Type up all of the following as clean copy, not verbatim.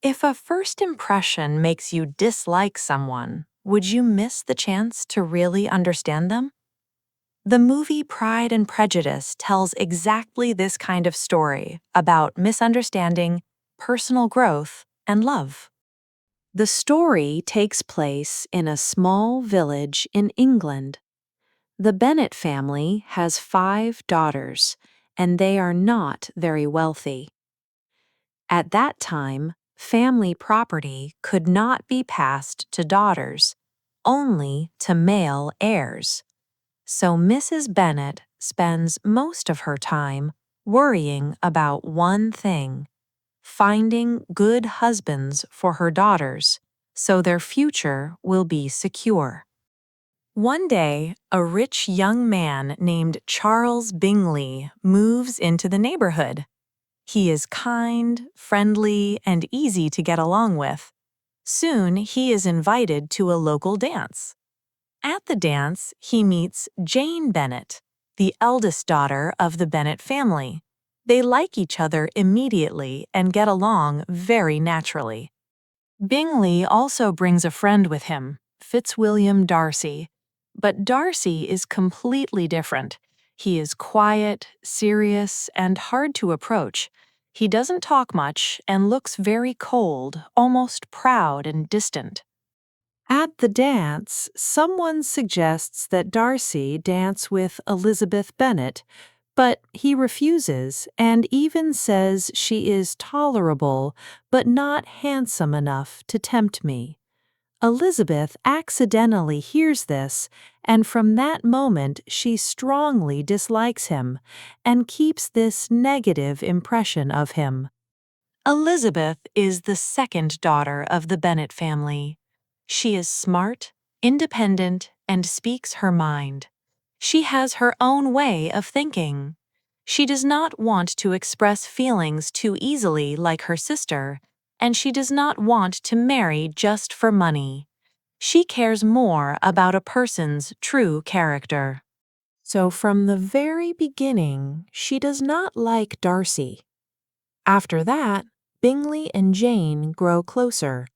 If a first impression makes you dislike someone, would you miss the chance to really understand them? The movie Pride and Prejudice tells exactly this kind of story about misunderstanding, personal growth, and love. The story takes place in a small village in England. The Bennet family has 5 daughters, and they are not very wealthy. At that time, family property could not be passed to daughters, only to male heirs. So Mrs. Bennet spends most of her time worrying about one thing: finding good husbands for her daughters so their future will be secure. One day, a rich young man named Charles Bingley moves into the neighborhood. He is kind, friendly, and easy to get along with. Soon, he is invited to a local dance. At the dance, he meets Jane Bennet, the eldest daughter of the Bennet family. They like each other immediately and get along very naturally. Bingley also brings a friend with him, Fitzwilliam Darcy. But Darcy is completely different. He is quiet, serious, and hard to approach. He doesn't talk much and looks very cold, almost proud and distant. At the dance, someone suggests that Darcy dance with Elizabeth Bennet, but he refuses and even says she is tolerable but not handsome enough to tempt me. Elizabeth accidentally hears this, and from that moment she strongly dislikes him and keeps this negative impression of him. Elizabeth is the second daughter of the Bennet family. She is smart, independent, and speaks her mind. She has her own way of thinking. She does not want to express feelings too easily like her sister, and she does not want to marry just for money. She cares more about a person's true character. So from the very beginning, she does not like Darcy. After that, Bingley and Jane grow closer.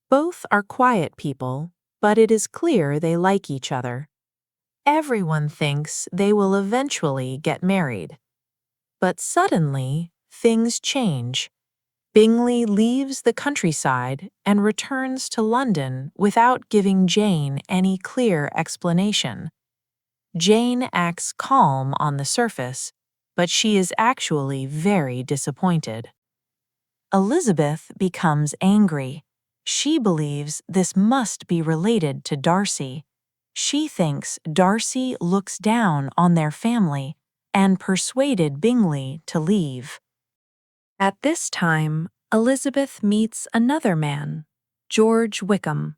Both are quiet people, but it is clear they like each other. Everyone thinks they will eventually get married. But suddenly, things change. Bingley leaves the countryside and returns to London without giving Jane any clear explanation. Jane acts calm on the surface, but she is actually very disappointed. Elizabeth becomes angry. She believes this must be related to Darcy. She thinks Darcy looks down on their family and persuaded Bingley to leave. At this time, Elizabeth meets another man, George Wickham.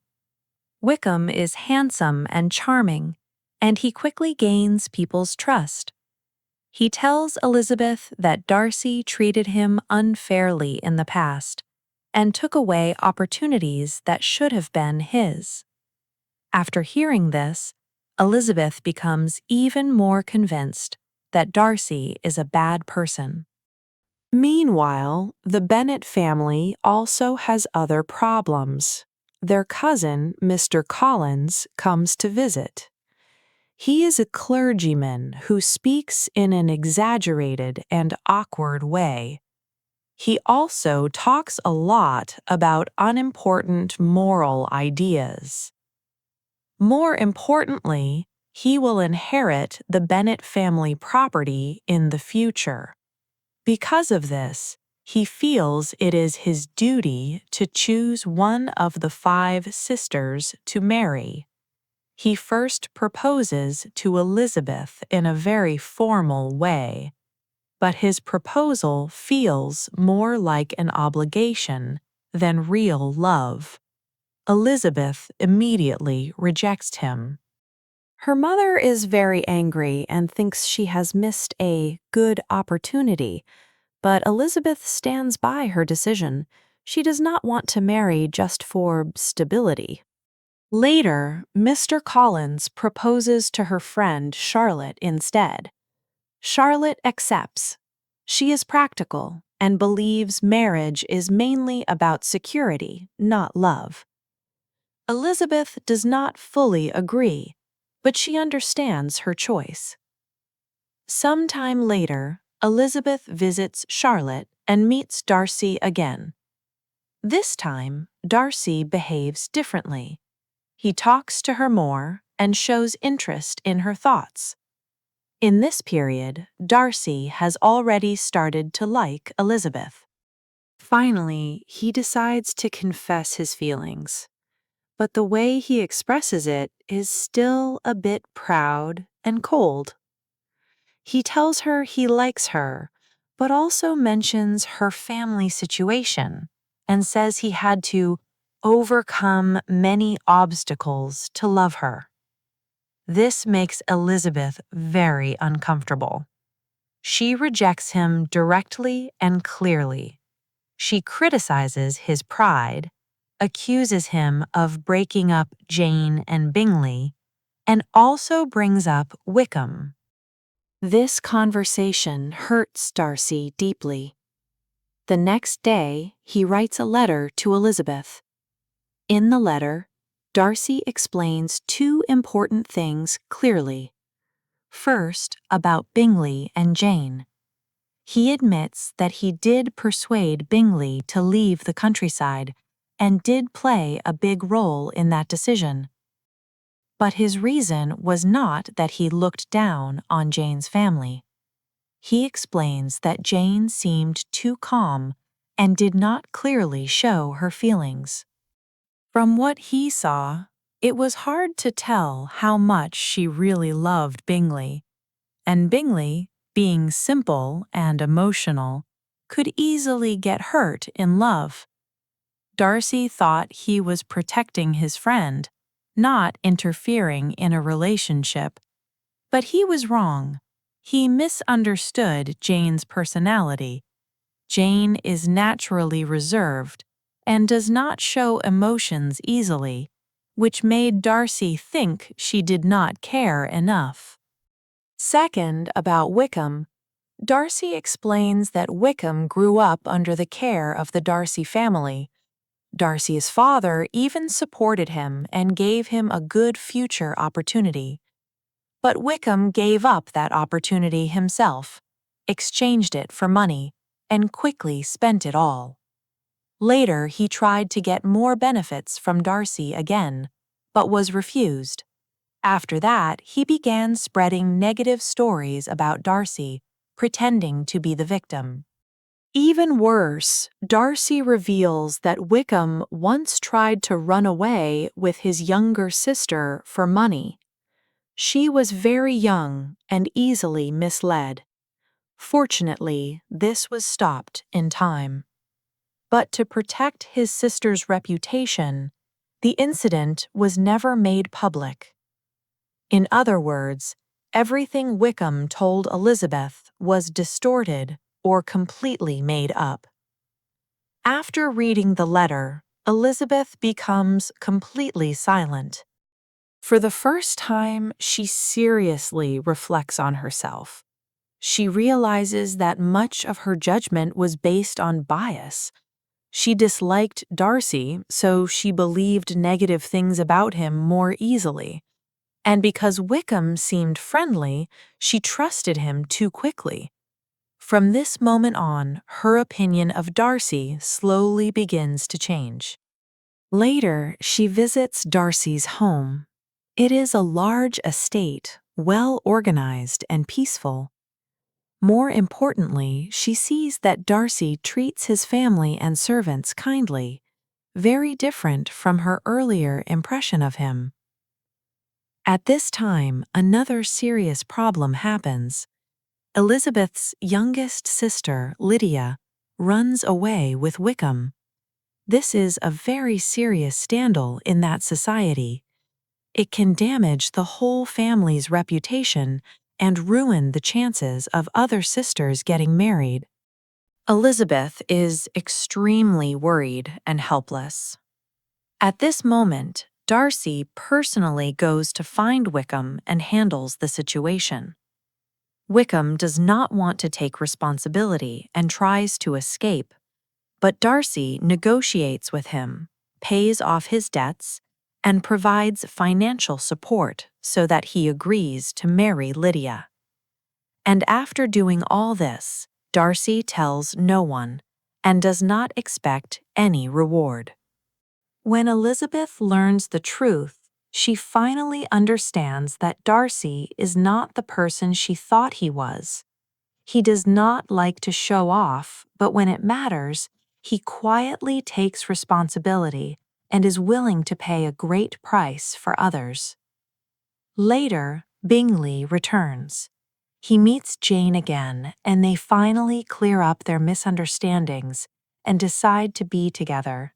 Wickham is handsome and charming, and he quickly gains people's trust. He tells Elizabeth that Darcy treated him unfairly in the past and took away opportunities that should have been his. After hearing this, Elizabeth becomes even more convinced that Darcy is a bad person. Meanwhile, the Bennet family also has other problems. Their cousin, Mr. Collins, comes to visit. He is a clergyman who speaks in an exaggerated and awkward way. He also talks a lot about unimportant moral ideas. More importantly, he will inherit the Bennet family property in the future. Because of this, he feels it is his duty to choose one of the 5 sisters to marry. He first proposes to Elizabeth in a very formal way, but his proposal feels more like an obligation than real love. Elizabeth immediately rejects him. Her mother is very angry and thinks she has missed a good opportunity, but Elizabeth stands by her decision. She does not want to marry just for stability. Later, Mr. Collins proposes to her friend Charlotte instead. Charlotte accepts. She is practical, and believes marriage is mainly about security, not love. Elizabeth does not fully agree, but she understands her choice. Sometime later, Elizabeth visits Charlotte and meets Darcy again. This time, Darcy behaves differently. He talks to her more and shows interest in her thoughts. In this period, Darcy has already started to like Elizabeth. Finally, he decides to confess his feelings, but the way he expresses it is still a bit proud and cold. He tells her he likes her, but also mentions her family situation and says he had to overcome many obstacles to love her. This makes Elizabeth very uncomfortable. She rejects him directly and clearly. She criticizes his pride, accuses him of breaking up Jane and Bingley, and also brings up Wickham. This conversation hurts Darcy deeply. The next day, he writes a letter to Elizabeth. In the letter, Darcy explains two important things clearly. First, about Bingley and Jane. He admits that he did persuade Bingley to leave the countryside and did play a big role in that decision. But his reason was not that he looked down on Jane's family. He explains that Jane seemed too calm and did not clearly show her feelings. From what he saw, it was hard to tell how much she really loved Bingley, and Bingley, being simple and emotional, could easily get hurt in love. Darcy thought he was protecting his friend, not interfering in a relationship. But he was wrong. He misunderstood Jane's personality. Jane is naturally reserved and does not show emotions easily, which made Darcy think she did not care enough. Second, about Wickham, Darcy explains that Wickham grew up under the care of the Darcy family. Darcy's father even supported him and gave him a good future opportunity. But Wickham gave up that opportunity himself, exchanged it for money, and quickly spent it all. Later, he tried to get more benefits from Darcy again, but was refused. After that, he began spreading negative stories about Darcy, pretending to be the victim. Even worse, Darcy reveals that Wickham once tried to run away with his younger sister for money. She was very young and easily misled. Fortunately, this was stopped in time. But to protect his sister's reputation, the incident was never made public. In other words, everything Wickham told Elizabeth was distorted or completely made up. After reading the letter, Elizabeth becomes completely silent. For the first time, she seriously reflects on herself. She realizes that much of her judgment was based on bias. She disliked Darcy, so she believed negative things about him more easily. And because Wickham seemed friendly, she trusted him too quickly. From this moment on, her opinion of Darcy slowly begins to change. Later, she visits Darcy's home. It is a large estate, well organized and peaceful. More importantly, she sees that Darcy treats his family and servants kindly, very different from her earlier impression of him. At this time, another serious problem happens. Elizabeth's youngest sister, Lydia, runs away with Wickham. This is a very serious scandal in that society. It can damage the whole family's reputation and ruin the chances of other sisters getting married. Elizabeth is extremely worried and helpless. At this moment, Darcy personally goes to find Wickham and handles the situation. Wickham does not want to take responsibility and tries to escape, but Darcy negotiates with him, pays off his debts, and provides financial support so that he agrees to marry Lydia. And after doing all this, Darcy tells no one and does not expect any reward. When Elizabeth learns the truth, she finally understands that Darcy is not the person she thought he was. He does not like to show off, but when it matters, he quietly takes responsibility and is willing to pay a great price for others. Later, Bingley returns. He meets Jane again, and they finally clear up their misunderstandings and decide to be together.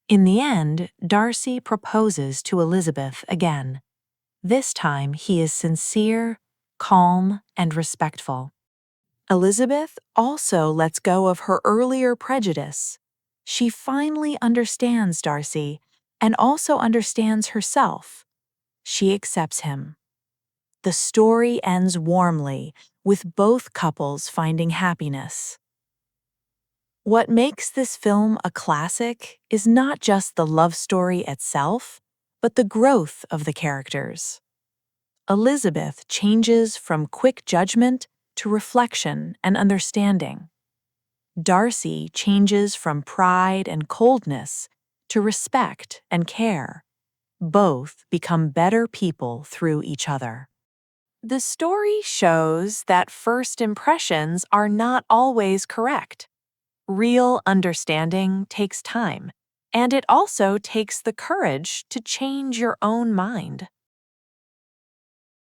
In the end, Darcy proposes to Elizabeth again. This time he is sincere, calm, and respectful. Elizabeth also lets go of her earlier prejudice. She finally understands Darcy and also understands herself. She accepts him. The story ends warmly, with both couples finding happiness. What makes this film a classic is not just the love story itself, but the growth of the characters. Elizabeth changes from quick judgment to reflection and understanding. Darcy changes from pride and coldness to respect and care. Both become better people through each other. The story shows that first impressions are not always correct. Real understanding takes time, and it also takes the courage to change your own mind.